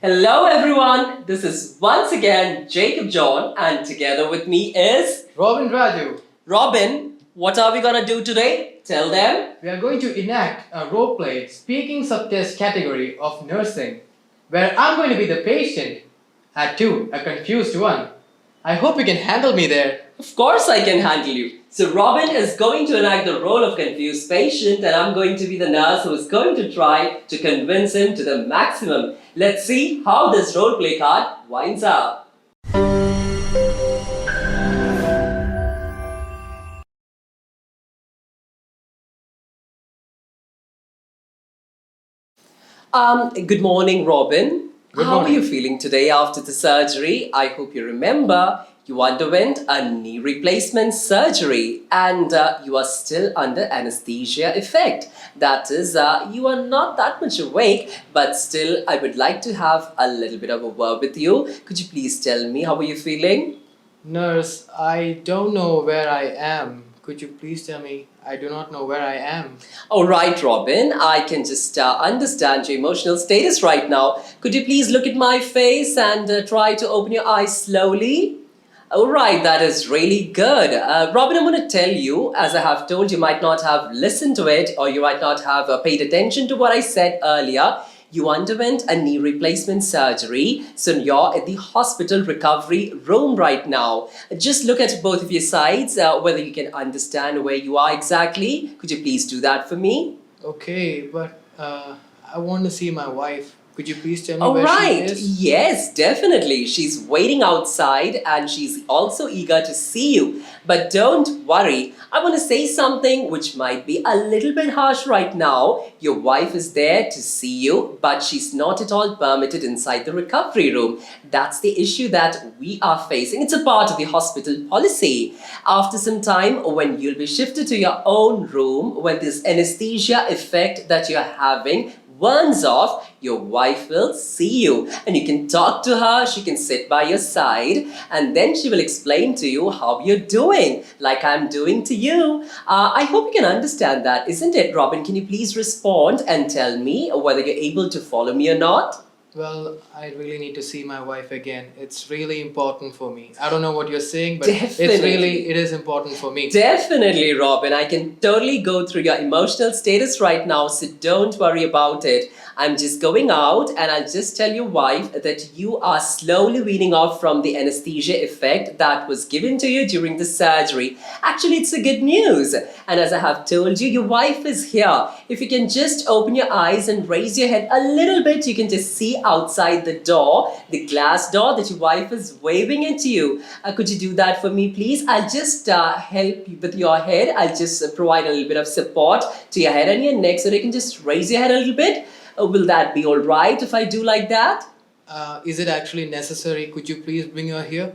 Hello everyone, this is once again Jacob John and together with me is Robin Raju. Robin. What are we gonna do today? Tell them. We are going to enact a role play speaking subtest category of nursing, where I'm going to be the patient, at two, a confused one. I hope you can handle me there. Of course I can handle you. So Robin is going to enact the role of confused patient and I'm going to be the nurse who is going to try to convince him to the maximum. Let's see how this role play card winds up. Good morning, Robin. Good How are morning. you feeling today after the surgery? I hope you remember you underwent a knee replacement surgery and you are still under anesthesia effect. That is, you are not that much awake, but still, I would like to have a little bit of a word with you. Could you please tell me how are you feeling? Nurse, I don't know where I am. Could you please tell me? I do not know where I am. All right, Robin, I can just understand your emotional status right now. Could you please look at my face and try to open your eyes slowly? All right, that is really good. Robin, I'm going to tell you, as I have told, you might not have listened to it or you might not have paid attention to what I said earlier. You underwent a knee replacement surgery, so you're at the hospital recovery room right now. Just look at both of your sides, whether you can understand where you are exactly. Could you please do that for me? Okay, but I want to see my wife. Could you please tell me All where right. she is? Yes, definitely. She's waiting outside and she's also eager to see you. But don't worry. I want to say something which might be a little bit harsh right now. Your wife is there to see you, but she's not at all permitted inside the recovery room. That's the issue that we are facing. It's a part of the hospital policy. After some time, when you'll be shifted to your own room, when this anesthesia effect that you're having burns off, your wife will see you and you can talk to her, she can sit by your side and then she will explain to you how you're doing, like I'm doing to you. I hope you can understand that, isn't it, Robin? Can you please respond and tell me whether you're able to follow me or not? Well, I really need to see my wife again. It's really important for me. I don't know what you're saying, but Definitely. it is important for me. Definitely, Robin. I can totally go through your emotional status right now, so don't worry about it. I'm just going out and I'll just tell your wife that you are slowly weaning off from the anesthesia effect that was given to you during the surgery. Actually, it's a good news. And as I have told you, your wife is here. If you can just open your eyes and raise your head a little bit, you can just see outside the door, the glass door that your wife is waving at you. Could you do that for me, please? I'll just help you with your head. I'll just provide a little bit of support to your head and your neck so that you can just raise your head a little bit. Will that be all right if I do like that? Is it actually necessary? Could you please bring her here?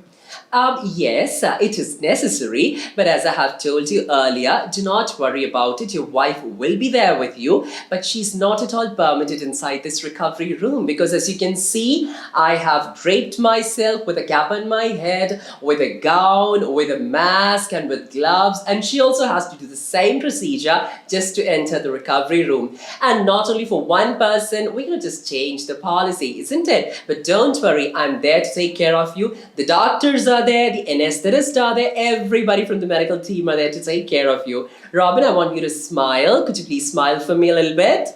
Yes, it is necessary, but as I have told you earlier, do not worry about it. Your wife will be there with you, but she's not at all permitted inside this recovery room because, as you can see, I have draped myself with a cap on my head, with a gown, with a mask, and with gloves, and she also has to do the same procedure just to enter the recovery room. And not only for one person, we're going to just change the policy, isn't it? But don't worry, I'm there to take care of you. The doctors are there, the anesthetists are there, everybody from the medical team are there to take care of you. Robin, I want you to smile. Could you please smile for me a little bit?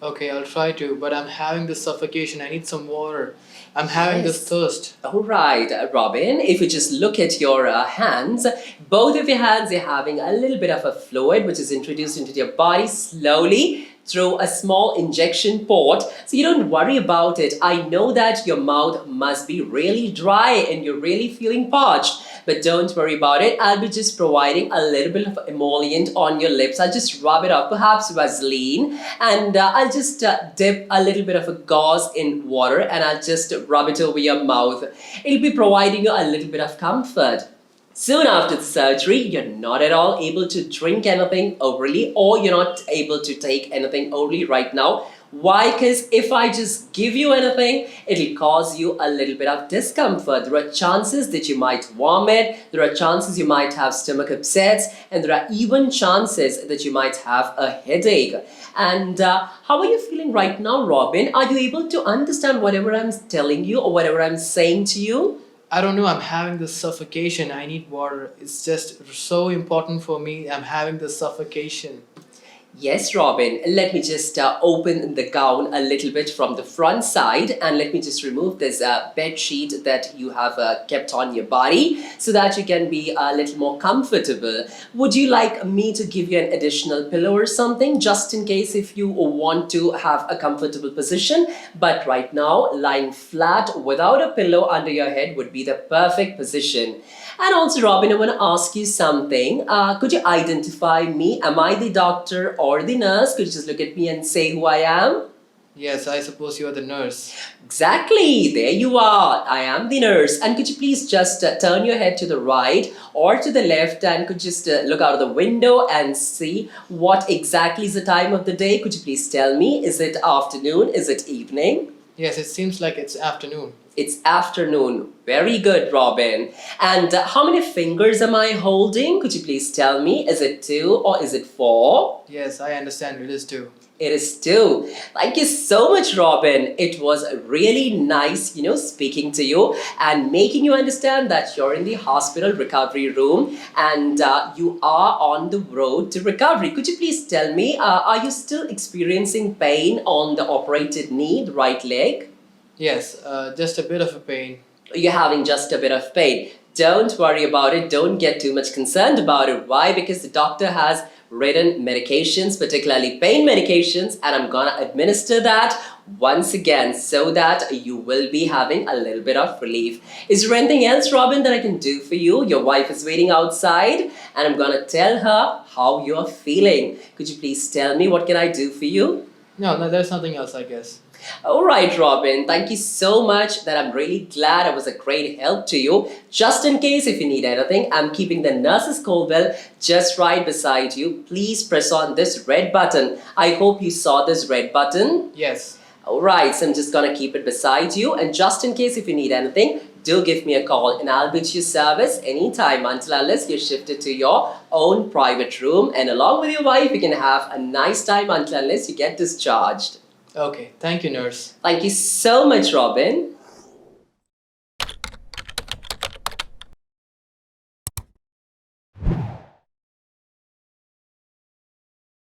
Okay, I'll try to, but I'm having this suffocation. I need some water. I'm having this thirst. All right, Robin, if you just look at your hands, both of your hands are having a little bit of a fluid which is introduced into your body slowly through a small injection port. So you don't worry about it. I know that your mouth must be really dry and you're really feeling parched. But don't worry about it. I'll be just providing a little bit of emollient on your lips. I'll just rub it up, perhaps Vaseline, and I'll just dip a little bit of a gauze in water and I'll just rub it over your mouth. It'll be providing you a little bit of comfort. Soon after the surgery, you're not at all able to drink anything orally or you're not able to take anything orally right now. Why? Because if I just give you anything, it'll cause you a little bit of discomfort. There are chances that you might vomit, there are chances you might have stomach upsets, and there are even chances that you might have a headache. And how are you feeling right now, Robin? Are you able to understand whatever I'm telling you or whatever I'm saying to you? I don't know, I'm having this suffocation. I need water. It's just so important for me. I'm having this suffocation. Yes, Robin. Let me just open the gown a little bit from the front side, and let me just remove this bed sheet that you have kept on your body so that you can be a little more comfortable. Would you like me to give you an additional pillow or something just in case if you want to have a comfortable position? But right now, lying flat without a pillow under your head would be the perfect position. And also, Robin, I want to ask you something. Could you identify me? Am I the doctor or the nurse? Could you just look at me and say who I am? Yes, I suppose you're the nurse. Exactly, there you are. I am the nurse. And could you please just turn your head to the right or to the left and could just look out of the window and see what exactly is the time of the day? Could you please tell me? Is it afternoon? Is it evening? Yes, it seems like it's afternoon. It's afternoon. Very good, Robin. And how many fingers am I holding? Could you please tell me? Is it two or is it four? Yes, I understand it is too. It is two. Thank you so much, Robin. It was really nice, speaking to you and making you understand that you're in the hospital recovery room and you are on the road to recovery. Could you please tell me, are you still experiencing pain on the operated knee, the right leg? Yes, just a bit of a pain. You're having just a bit of pain. Don't worry about it. Don't get too much concerned about it. Why? Because the doctor has written medications, particularly pain medications, and I'm gonna administer that once again so that you will be having a little bit of relief. Is there anything else, Robin, that I can do for you? Your wife is waiting outside and I'm gonna tell her how you're feeling. Could you please tell me what can I do for you? No, there's nothing else, I guess. All right, Robin, thank you so much that I'm really glad I was a great help to you. Just in case if you need anything, I'm keeping the nurse's call bell just right beside you. Please press on this red button. I hope you saw this red button. Yes. All right, so I'm just gonna keep it beside you. And just in case if you need anything, do give me a call and I'll be at your service anytime until unless you're shifted to your own private room. And along with your wife, you can have a nice time until unless you get discharged. Okay, thank you, nurse. Thank you so much, Robin.